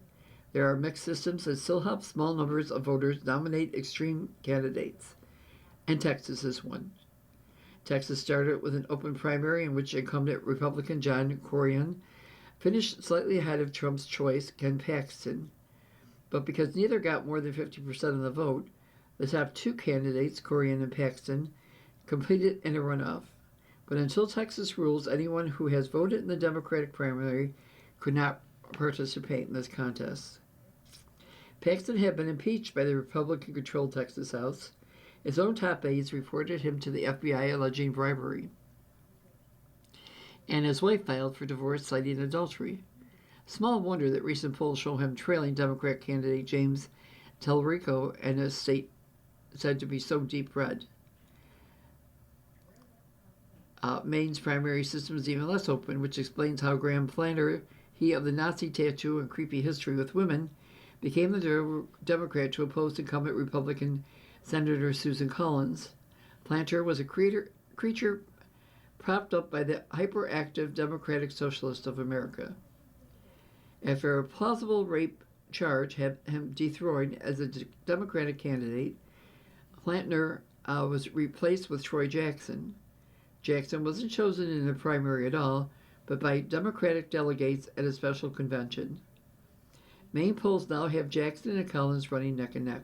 There are mixed systems that still help small numbers of voters nominate extreme candidates. And Texas is one. Texas started with an open primary in which incumbent Republican John Cornyn finished slightly ahead of Trump's choice, Ken Paxton. But because neither got more than 50% of the vote, the top two candidates, Corrigan and Paxton, competed in a runoff. But until Texas rules, anyone who has voted in the Democratic primary could not participate in this contest. Paxton had been impeached by the Republican-controlled Texas House. His own top aides reported him to the FBI alleging bribery. And his wife filed for divorce citing adultery. Small wonder that recent polls show him trailing Democrat candidate James Tellerico and a state said to be so deep red. Maine's primary system is even less open, which explains how Graham Planter, he of the Nazi tattoo and creepy history with women, became the Democrat to oppose incumbent Republican Senator Susan Collins. Planter was a creature propped up by the hyperactive Democratic Socialists of America. After a plausible rape charge had him dethroned as a Democratic candidate, Planter was replaced with Troy Jackson. Jackson wasn't chosen in the primary at all, but by Democratic delegates at a special convention. Maine polls now have Jackson and Collins running neck and neck.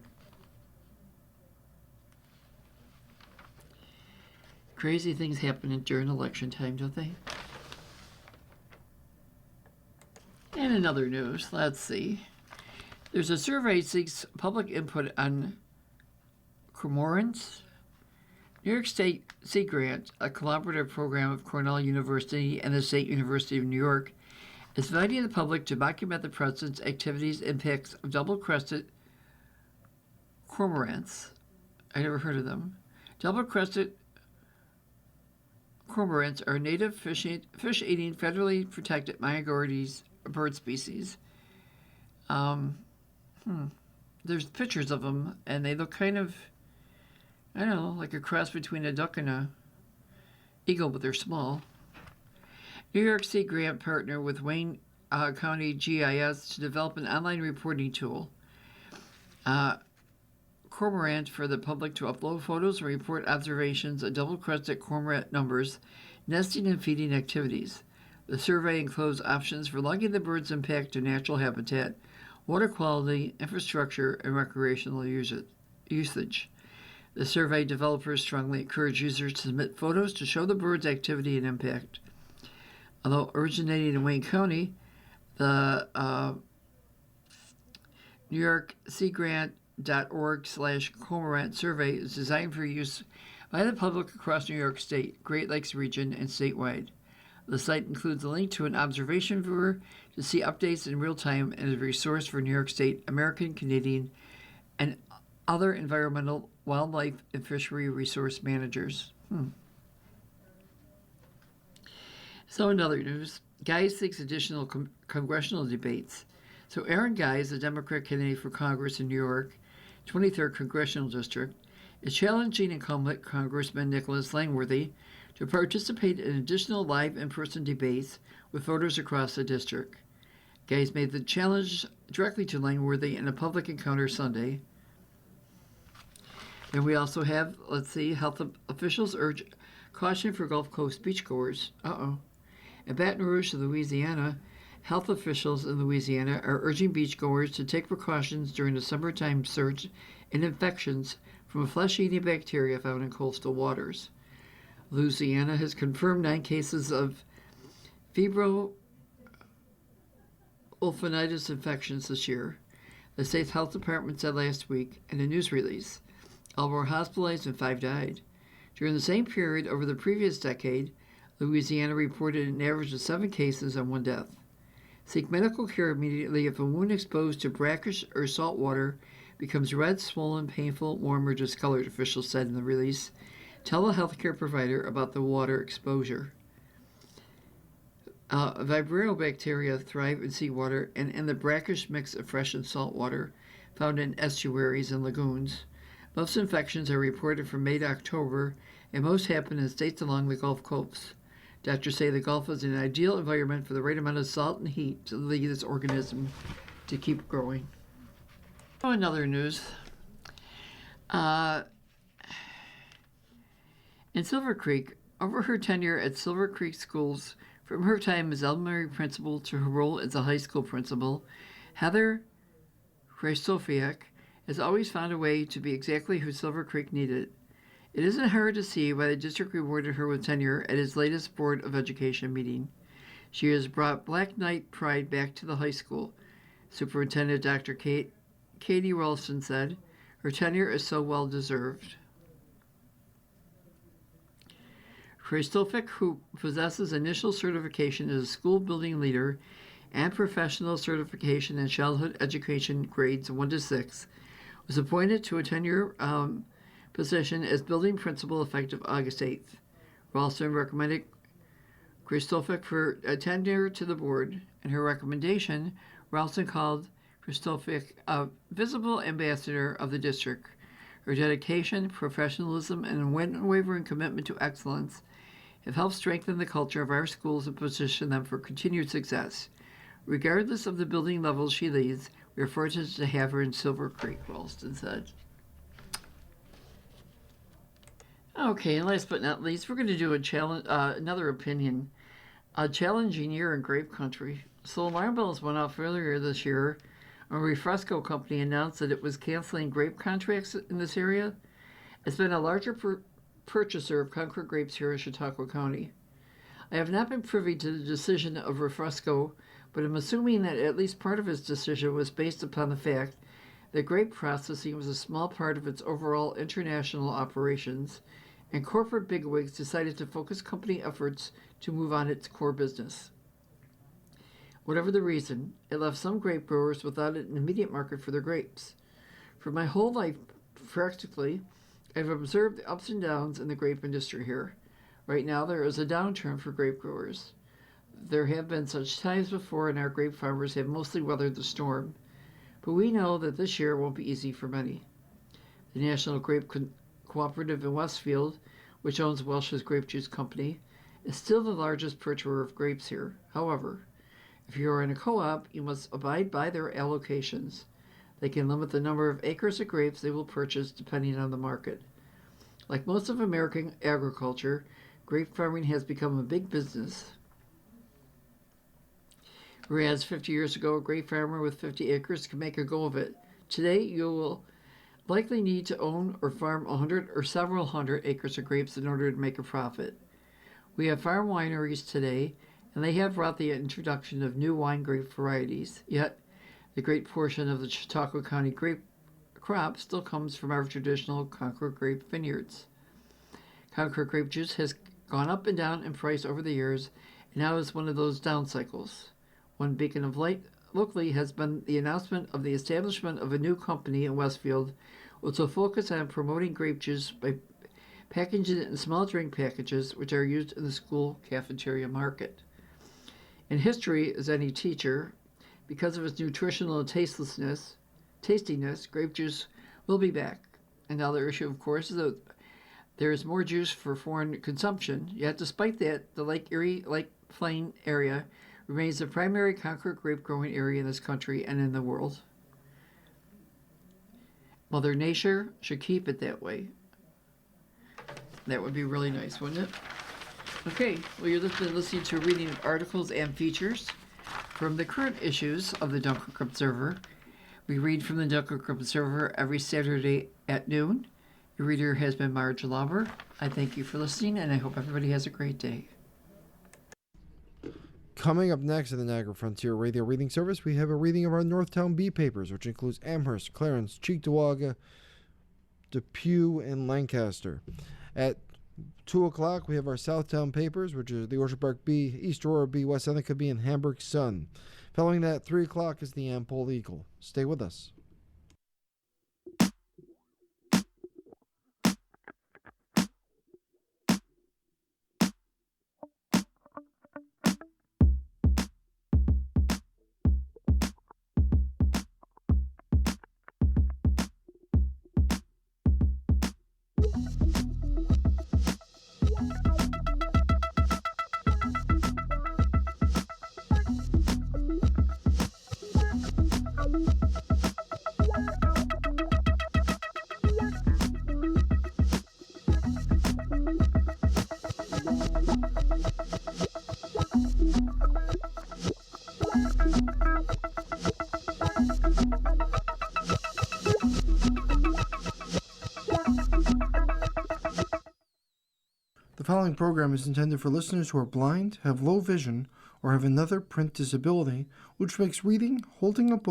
Crazy things happen during election time, don't they? And in other news, let's see. There's a survey seeks public input on cormorants. New York State Sea Grant, a collaborative program of Cornell University and the State University of New York, is inviting the public to document the presence, activities, impacts of double-crested cormorants. I never heard of them. Double-crested cormorants are native fish-eating, federally protected migratory bird species. There's pictures of them, and they look kind of, I don't know, like a cross between a duck and a eagle, but they're small. New York State Grant partnered with Wayne County GIS to develop an online reporting tool. Cormorant for the public to upload photos and report observations of double-crested cormorant numbers, nesting and feeding activities. The survey includes options for logging the bird's impact to natural habitat, water quality, infrastructure, and recreational usage. The survey developers strongly encourage users to submit photos to show the bird's activity and impact. Although originating in Wayne County, the New York SeaGrant.org/cormorant survey is designed for use by the public across New York State, Great Lakes region, and statewide. The site includes a link to an observation viewer to see updates in real time and is a resource for New York State, American, Canadian, and other environmental, wildlife, and fishery resource managers. So in other news, Guys seeks additional congressional debates. So Aaron Guys, a Democrat candidate for Congress in New York, 23rd Congressional District, is challenging incumbent Congressman Nicholas Langworthy to participate in additional live in-person debates with voters across the district. Guys made the challenge directly to Langworthy in a public encounter Sunday. And we also have, health officials urge caution for Gulf Coast beachgoers. In Baton Rouge, Louisiana, health officials in Louisiana are urging beachgoers to take precautions during the summertime surge in infections from a flesh-eating bacteria found in coastal waters. Louisiana has confirmed 9 cases of febroild infections this year, the state's health department said last week in a news release. All were hospitalized and 5 died. During the same period over the previous decade, Louisiana reported an average of 7 cases and 1 death. Seek medical care immediately if a wound exposed to brackish or salt water becomes red, swollen, painful, warm, or discolored, officials said in the release. Tell a healthcare provider about the water exposure. Vibrio bacteria thrive in seawater and in the brackish mix of fresh and salt water found in estuaries and lagoons. Most infections are reported from May to October, and most happen in states along the Gulf Coast. Doctors say the Gulf is an ideal environment for the right amount of salt and heat to lead this organism to keep growing. In other news, in Silver Creek, over her tenure at Silver Creek Schools From her time as elementary principal to her role as a high school principal, Heather Krystofiak has always found a way to be exactly who Silver Creek needed. It isn't hard to see why the district rewarded her with tenure at its latest Board of Education meeting. She has brought Black Knight pride back to the high school. Superintendent Dr. Katie Ralston said, "Her tenure is so well deserved." Kristofik, who possesses initial certification as a school building leader and professional certification in childhood education grades 1 to 6, was appointed to a tenure position as building principal effective August 8th. Ralston recommended Kristofik for a tenure to the board. In her recommendation, Ralston called Kristofik a visible ambassador of the district. Her dedication, professionalism, and unwavering commitment to excellence have helped strengthen the culture of our schools and position them for continued success. Regardless of the building levels she leads, we are fortunate to have her in Silver Creek, Ralston said. Okay, and last but not least, we're going to do another opinion. A challenging year in grape country. So alarm bells went off earlier this year. A Refresco company announced that it was canceling grape contracts in this area. It's been a larger purchaser of Concord grapes here in Chautauqua County. I have not been privy to the decision of Refresco, but I'm assuming that at least part of its decision was based upon the fact that grape processing was a small part of its overall international operations, and corporate bigwigs decided to focus company efforts to move on its core business. Whatever the reason, it left some grape growers without an immediate market for their grapes. For my whole life, practically, I've observed the ups and downs in the grape industry here. Right now, there is a downturn for grape growers. There have been such times before, and our grape farmers have mostly weathered the storm. But we know that this year won't be easy for many. The National Grape Cooperative in Westfield, which owns Welch's Grape Juice Company, is still the largest purchaser of grapes here. However, if you are in a co-op, you must abide by their allocations. They can limit the number of acres of grapes they will purchase depending on the market. Like most of American agriculture, grape farming has become a big business. Whereas 50 years ago, a grape farmer with 50 acres could make a go of it. Today, you will likely need to own or farm 100 or several hundred acres of grapes in order to make a profit. We have farm wineries today, and they have brought the introduction of new wine grape varieties. Yet, the great portion of the Chautauqua County grape crop still comes from our traditional Concord grape vineyards. Concord grape juice has gone up and down in price over the years, and now is one of those down cycles. One beacon of light locally has been the announcement of the establishment of a new company in Westfield, which will focus on promoting grape juice by packaging it in small drink packages, which are used in the school cafeteria market. In history, as any teacher, because of its nutritional and tastiness, grape juice will be back. Another issue, of course, is that there is more juice for foreign consumption. Yet, despite that, the Lake Erie, Lake Plain area remains the primary Concord grape growing area in this country and in the world. Mother Nature should keep it that way. That would be really nice, wouldn't it? Okay, well, you're listening to a reading of articles and features from the current issues of the Dunkirk Observer. We read from the Dunkirk Observer every Saturday at noon. Your reader has been Marge Lauber. I thank you for listening, and I hope everybody has a great day. Coming up next in the Niagara Frontier Radio Reading Service, we have a reading of our Northtown Bee papers, which includes Amherst, Clarence, Cheektowaga, Depew, and Lancaster. At 2 o'clock, we have our Southtown papers, which is the Orchard Park Bee, East Aurora Bee, West Seneca Bee, and Hamburg Sun. Following that, at 3 o'clock is the Ampole Eagle. Stay with us. following program is intended for listeners who are blind, have low vision, or have another print disability, which makes reading, holding a book,